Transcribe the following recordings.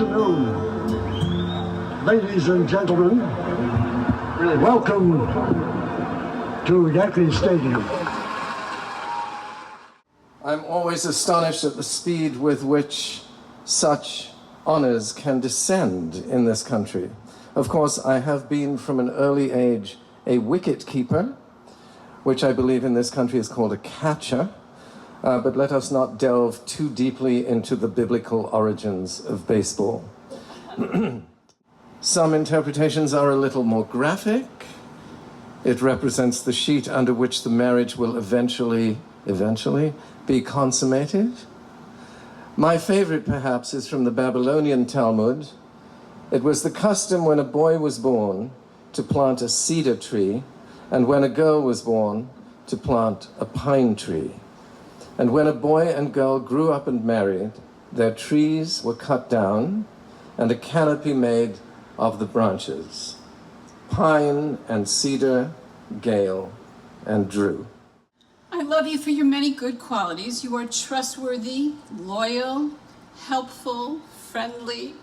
afternoon, ladies and gentlemen. Welcome to Yankee Stadium. I'm always astonished at the speed with which such honors can descend in this country. Of course, I have been from an early age a wicket keeper, which I believe in this country is called a catcher. But let us not delve too deeply into the biblical origins of baseball. Some interpretations are a little more graphic. It represents the sheet under which the marriage will eventually be consummated. My favorite, perhaps, is from the Babylonian Talmud. It was the custom when a boy was born to plant a cedar tree, and when a girl was born to plant a pine tree. And when a boy and girl grew up and married, their trees were cut down and a canopy made of the branches. Pine and cedar, Gail and Drew. I love you for your many good qualities. You are trustworthy, loyal, helpful, friendly,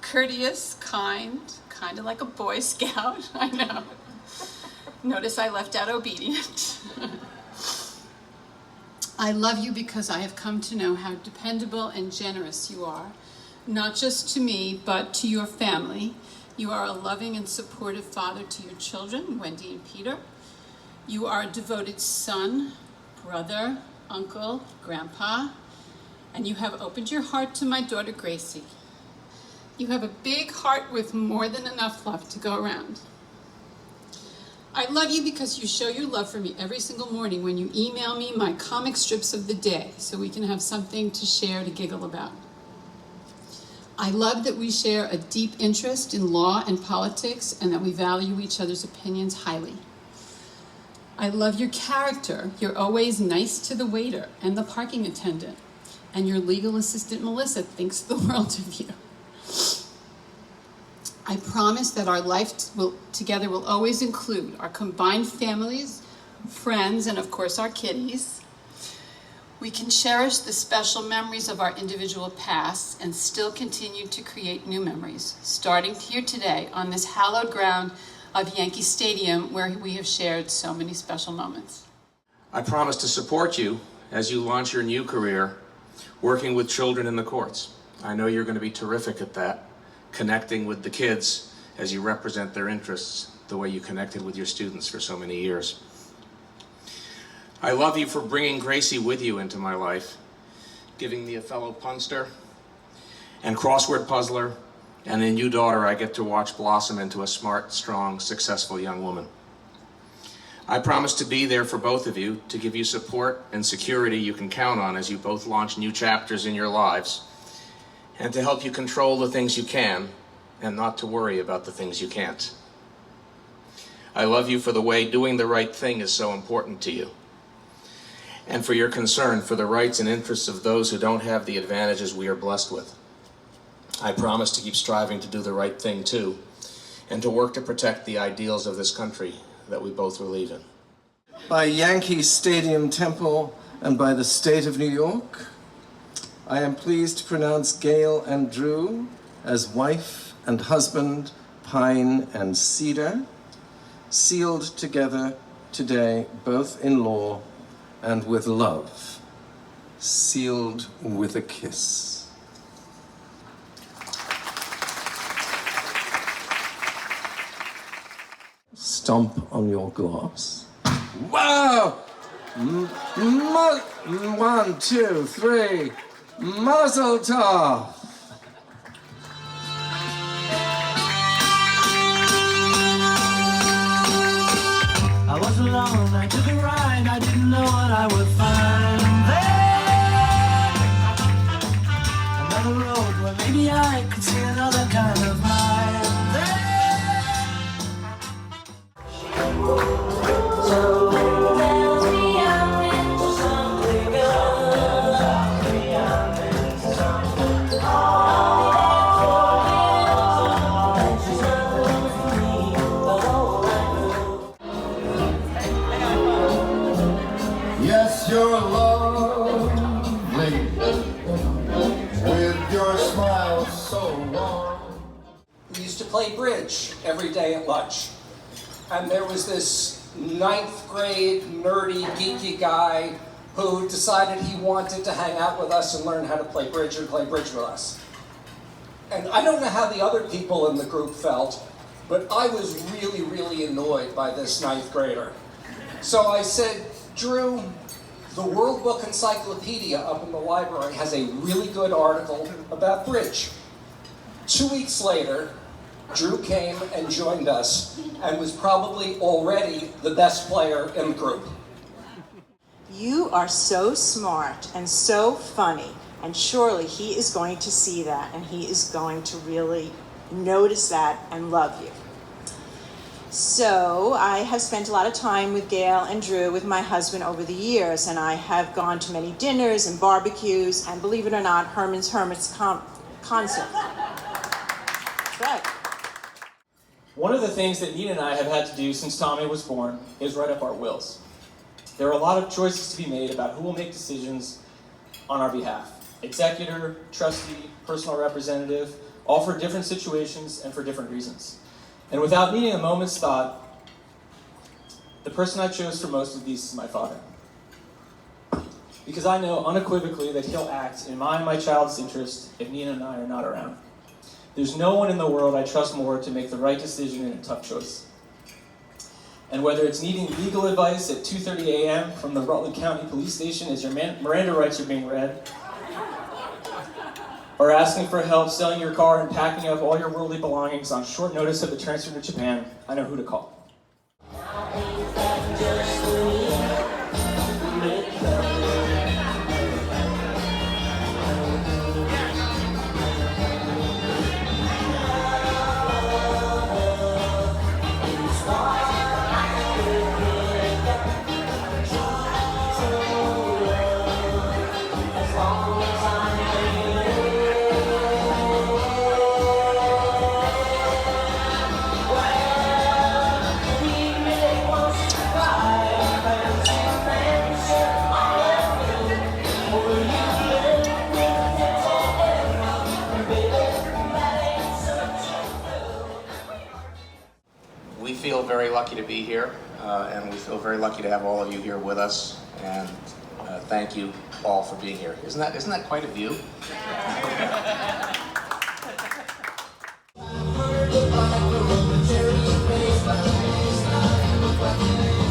courteous, kind of like a Boy Scout, I know. Notice I left out obedient. I love you because I have come to know how dependable and generous you are, not just to me, but to your family. You are a loving and supportive father to your children, Wendy and Peter. You are a devoted son, brother, uncle, grandpa, and you have opened your heart to my daughter, Gracie. You have a big heart with more than enough love to go around. I love you because you show your love for me every single morning when you email me my comic strips of the day so we can have something to share to giggle about. I love that we share a deep interest in law and politics and that we value each other's opinions highly. I love your character. You're always nice to the waiter and the parking attendant, and your legal assistant, Melissa, thinks the world of you. I promise that our life together will always include our combined families, friends, and of course our kitties. We can cherish the special memories of our individual pasts and still continue to create new memories, starting here today on this hallowed ground of Yankee Stadium where we have shared so many special moments. I promise to support you as you launch your new career working with children in the courts. I know you're going to be terrific at that, connecting with the kids as you represent their interests the way you connected with your students for so many years. I love you for bringing Gracie with you into my life, giving me a fellow punster and crossword puzzler, and in you, daughter, I get to watch blossom into a smart, strong, successful young woman. I promise to be there for both of you, to give you support and security you can count on as you both launch new chapters in your lives, and to help you control the things you can and not to worry about the things you can't. I love you for the way doing the right thing is so important to you, and for your concern for the rights and interests of those who don't have the advantages we are blessed with. I promise to keep striving to do the right thing too, and to work to protect the ideals of this country that we both believe in. By Yankee Stadium Temple and by the state of New York, I am pleased to pronounce Gail and Drew as wife and husband, pine and cedar, sealed together today, both in law and with love, sealed with a kiss. Stomp on your glass. Wow! 1, 2, 3. Mazel tov! I was alone, I took a ride, I didn't know what I would find there. Another road where maybe I could see another kind of mind there. Yes, you're lovely with your smile so warm. play bridge every day at lunch. And there was this 9th grade nerdy geeky guy who decided he wanted to hang out with us and learn how to play bridge and play bridge with us. And I don't know how the other people in the group felt, but I was really, really annoyed by this 9th grader. So I said, Drew, the World Book Encyclopedia up in the library has a really good article about bridge. 2 weeks later, Drew came and joined us and was probably already the best player in the group. You are so smart and so funny, and surely he is going to see that, and he is going to really notice that and love you. So I have spent a lot of time with Gail and Drew, with my husband, over the years, and I have gone to many dinners and barbecues, and believe it or not, Herman's Hermits concert. That's right. One of the things that Nina and I have had to do since Tommy was born is write up our wills. There are a lot of choices to be made about who will make decisions on our behalf. Executor, trustee, personal representative, all for different situations and for different reasons. And without needing a moment's thought, the person I chose for most of these is my father. Because I know unequivocally that he'll act in my child's interest if Nina and I are not around. There's no one in the world I trust more to make the right decision in a tough choice. And whether it's needing legal advice at 2:30 a.m. from the Rutland County Police Station as your Miranda rights are being read, or asking for help selling your car and packing up all your worldly belongings on short notice of a transfer to Japan, I know who to call. We feel very lucky to be here, and we feel very lucky to have all of you here with us. And thank you all for being here. Isn't that quite a view? Like a